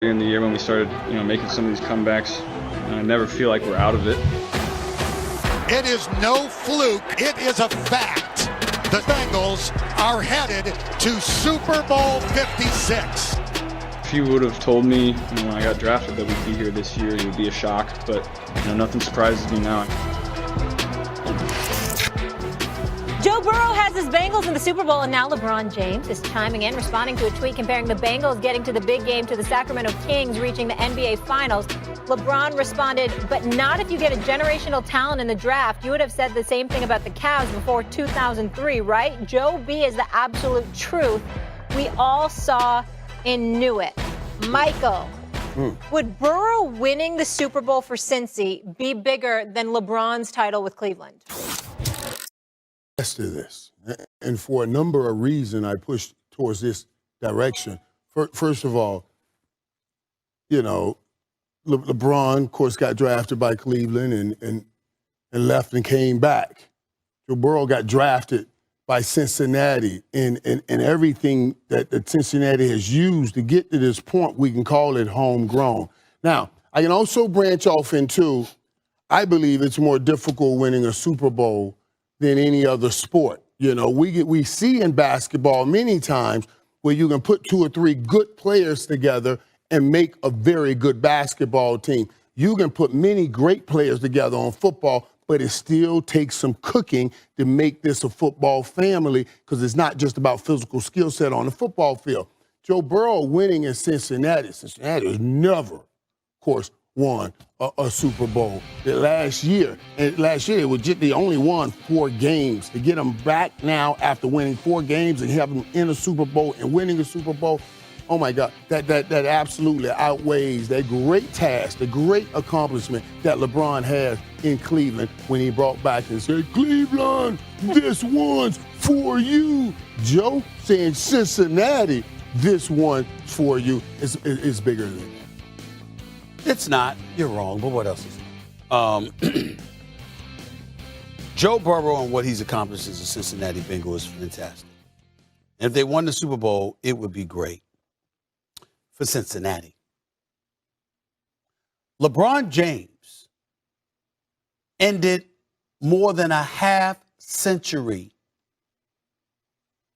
in the year when we started, making some of these comebacks. I never feel like we're out of it. It is no fluke. It is a fact. The Bengals are headed to Super Bowl 56. If you would have told me when I got drafted that we'd be here this year, it would be a shock. But nothing surprises me now. Joe Burrow has his Bengals in the Super Bowl, and now LeBron James is chiming in, responding to a tweet comparing the Bengals getting to the big game to the Sacramento Kings reaching the NBA Finals. LeBron responded, but not if you get a generational talent in the draft. You would have said the same thing about the Cavs before 2003, right? Joe B is the absolute truth. We all saw and knew it. Michael, would Burrow winning the Super Bowl for Cincy be bigger than LeBron's title with Cleveland? Yes to this. And for a number of reasons, I pushed towards this direction. First of all, LeBron, of course, got drafted by Cleveland and left and came back. Joe Burrow got drafted by Cincinnati, and everything that Cincinnati has used to get to this point, we can call it homegrown. Now, I can also branch off into, I believe it's more difficult winning a Super Bowl than any other sport. We see in basketball many times where you can put two or three good players together and make a very good basketball team. You can put many great players together on football, but it still takes some cooking to make this a football family because it's not just about physical skill set on the football field. Joe Burrow winning in Cincinnati has never, of course, won a Super Bowl. Last year, it was just they only won 4 games. To get them back now after winning 4 games and have them in a Super Bowl and winning a Super Bowl, oh my God, that absolutely outweighs that great task, the great accomplishment that LeBron has in Cleveland when he brought back and said, Cleveland, this one's for you. Joe saying Cincinnati, this one's for you is bigger than that. It's not. You're wrong, but what else is it? Joe Burrow and what he's accomplished as a Cincinnati Bengal is fantastic. And if they won the Super Bowl, it would be great for Cincinnati. LeBron James ended more than a half century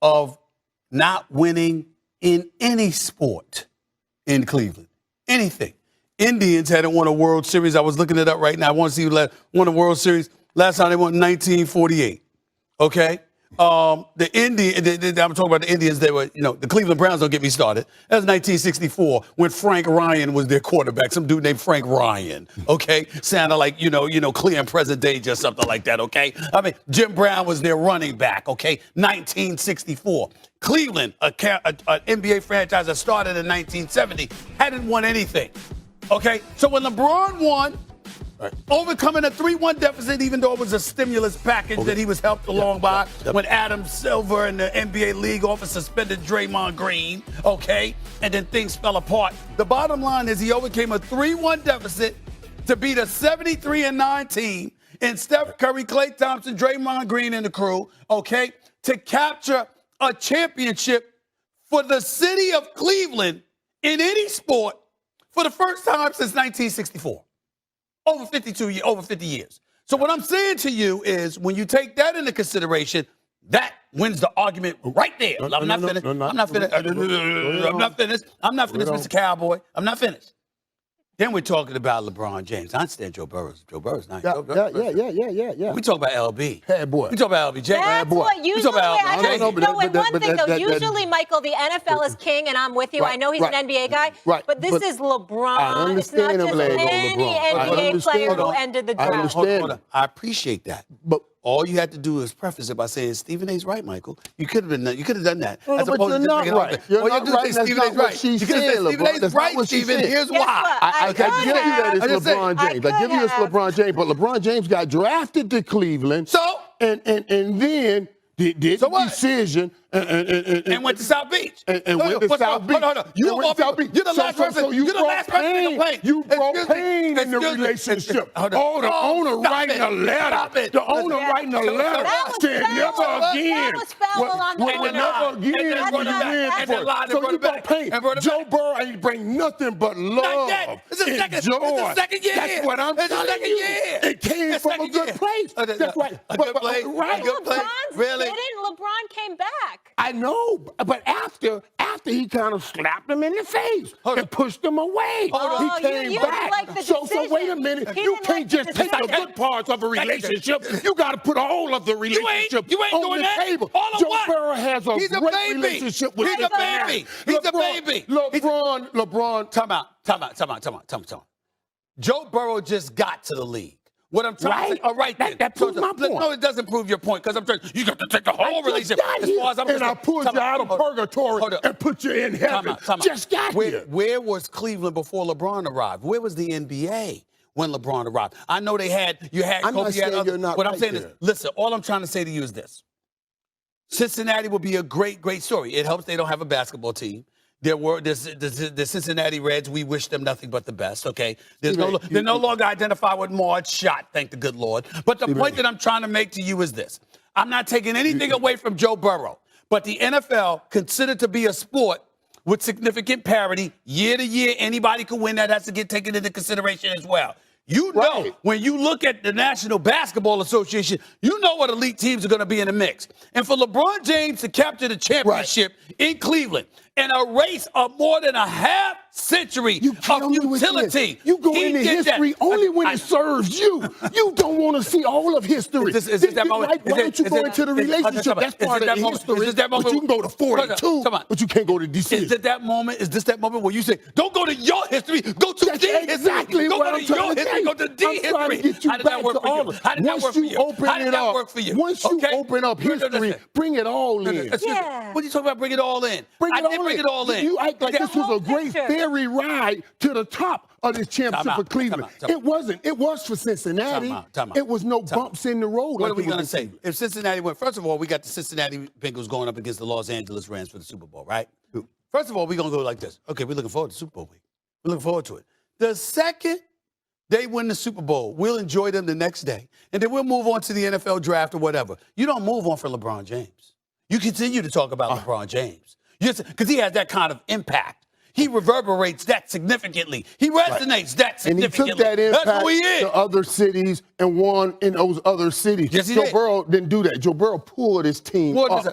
of not winning in any sport in Cleveland. Anything. Indians hadn't won a World Series. I was looking it up right now. I want to see who won a World Series. Last time they won in 1948. Okay? I'm talking about the Indians. They were, the Cleveland Browns, don't get me started. That was 1964 when Frank Ryan was their quarterback. Some dude named Frank Ryan. Okay? Sounded like, clear and present danger or something like that. Okay? I mean, Jim Brown was their running back. Okay? 1964. Cleveland, an NBA franchise that started in 1970, hadn't won anything. Okay, so when LeBron won, overcoming a 3-1 deficit, even though it was a stimulus package that he was helped along by, when Adam Silver and the NBA league office suspended Draymond Green, okay, and then things fell apart. The bottom line is he overcame a 3-1 deficit to beat a 73-9 team in Steph Curry, Klay Thompson, Draymond Green, and the crew, okay, to capture a championship for the city of Cleveland in any sport for the first time since 1964, over 50 years. So what I'm saying to you is when you take that into consideration, that wins the argument right there. I'm not finished, Mr. Cowboy. I'm not finished. Then we're talking about LeBron James. I understand Joe Burrow's nice. Yeah. We talk about LB. Hey, boy. We talk about LBJ. That's what usually, one thing though, that, usually, Michael, the NFL is king, and I'm with you. I know he's an NBA guy, but this is LeBron. I understand it's not just any NBA player who ended the draft. I understand. Hold on. I appreciate that. But all you had to do is preface it by saying Stephen A's right, Michael. You could have done that. But you're not right. You're not right. That's not what she said, LeBron. That's not what she said. Here's why. I give you that it's LeBron James. I give you it's LeBron James, but LeBron James got drafted to Cleveland. So? And then did the decision and went to South Beach. And went to South Beach. Hold on. You're the last person. You're the last person to complain. You brought pain in the relationship. Oh, the owner writing a letter. The owner writing a letter saying never again. That was foul on the owner. Never again. So you brought pain. Joe Burrow ain't bring nothing but love and joy. That's what I'm telling you. It came from a good place. That's right. A good place. Really? LeBron came back. I know, but after he kind of slapped him in the face and pushed him away. He came back. Like so wait a minute. You can't just take the good parts of a relationship. You got to put all of the relationship on the table. Joe Burrow has a great relationship with He's a baby. He's a baby. LeBron. Time out. Joe Burrow just got to the league. What I'm trying to say, all right, that proves my point. No, it doesn't prove your point because I'm trying. You got to take the whole relationship. As far as I'm concerned, I pulled you out of purgatory and put you in heaven. Just got here. Where was Cleveland before LeBron arrived? Where was the NBA when LeBron arrived? I know you had I'm Kobe. not saying you're not What I'm right saying there. is, listen. All I'm trying to say to you is this: Cincinnati will be a great story. It helps they don't have a basketball team. The Cincinnati Reds, we wish them nothing but the best, okay? They're no longer identified with Marge Shot, thank the good Lord. But the point that I'm trying to make to you is this. I'm not taking anything away from Joe Burrow, but the NFL, considered to be a sport with significant parity, year to year, anybody can win. That has to get taken into consideration as well. You know, when you look at the National Basketball Association, you know what elite teams are going to be in the mix. And for LeBron James to capture the championship in Cleveland in a race of more than a half century of utility. You go into history only when it serves you. You don't want to see all of history. Is this that moment? Why don't you go into the relationship? That's part of the history. But you can go to 42, but you can't go to decision. Is this that moment where you say, don't go to your history, go to the history. Exactly Don't what go I'm to trying your to history, say. go to the I'm trying to history. get you How did back that work to for all you? of it. How did that work for you? How did that work for you? Once you open up history, bring it all in. What are you talking about? Bring it all in. I did bring it all in. You act like this was a great ferry ride to the top of this championship for Cleveland. It wasn't. It was for Cincinnati. It was no bumps in the road. What are we going to say? If Cincinnati went, first of all, we got the Cincinnati Bengals going up against the Los Angeles Rams for the Super Bowl, right? First of all, we're going to go like this. Okay, we're looking forward to Super Bowl week. We're looking forward to it. The second they win the Super Bowl, we'll enjoy them the next day. And then we'll move on to the NFL draft or whatever. You don't move on for LeBron James. You continue to talk about LeBron James. Because he has that kind of impact. He reverberates that significantly. He resonates that significantly. And he took that impact That's who he is. to other cities and won in those other cities. Yes, he Joe did. Burrow didn't do that. Joe Burrow pulled his team up.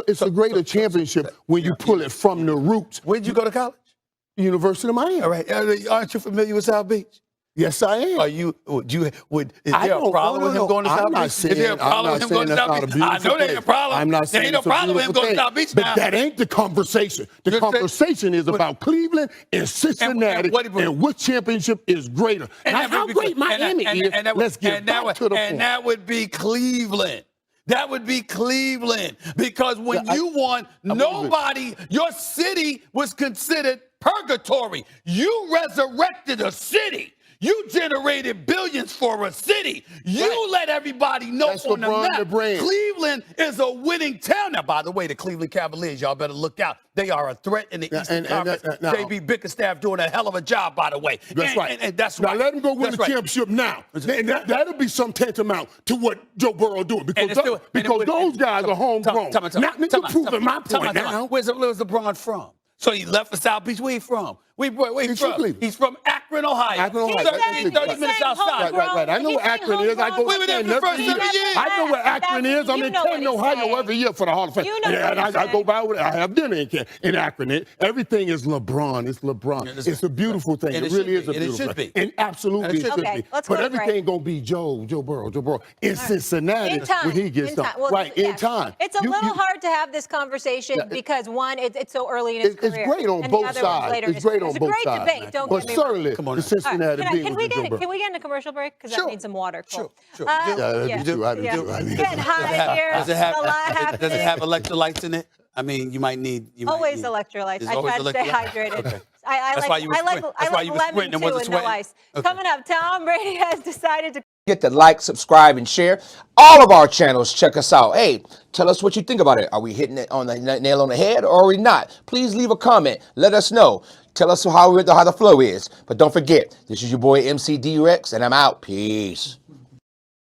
It's a greater championship when you pull it from the roots. Where did you go to college? University of Miami. All right. Aren't you familiar with South Beach? Yes, I am. Is there a problem with him going to South Beach? Is there a problem with him going to South Beach? I know there ain't a problem. I'm not saying there ain't no problem with him going to South Beach now. But that ain't the conversation. The conversation is about Cleveland and Cincinnati and which championship is greater. Not how great Miami is. Let's get back to the point. And that would be Cleveland. That would be Cleveland. Because when you won, nobody, your city was considered purgatory. You resurrected a city. You generated billions for a city. You let everybody know on the map. Cleveland is a winning town. Now, by the way, the Cleveland Cavaliers, y'all better look out. They are a threat in the Eastern Conference. JB Bickerstaff doing a hell of a job, by the way. That's right. And that's now, let him go win the championship now. That'll be some tantamount to what Joe Burrow doing. Because those guys are homegrown. Not proving my point now. Where's LeBron from? So he left for South Beach. Where he from? Where he from? He's from Akron, Ohio. 30 minutes outside. Right. I know where Akron is. I go there every year. I know where Akron is. I'm in Canton, Ohio every year for the Hall of Fame. I go by with it. I have dinner in Akron. Everything is LeBron. It's LeBron. It's a beautiful thing. It really is a beautiful thing. And absolutely it should be. But everything going to be Joe Burrow in Cincinnati when he gets done. Right, in time. It's a little hard to have this conversation because, one, it's so early in his career. It's great on both sides. It's great on both sides. It's a great debate. Don't get me wrong. But certainly, the Cincinnati Bengals. Can we get in a commercial break? Because I need some water. Sure. I do. Getting hot here. Does it have electrolytes in it? I mean, you might need. Always electrolytes. I try to stay hydrated. Okay. I like lemon too and no ice. Coming up, Tom Brady has decided to Get to like, subscribe, and share all of our channels. Check us out. Hey, Tell us what you think about it. Are we hitting it on the nail on the head or are we not? Please leave a comment. Let us know. Tell us how the flow is. But don't forget, this is your boy MC D-Rex, and I'm out. Peace.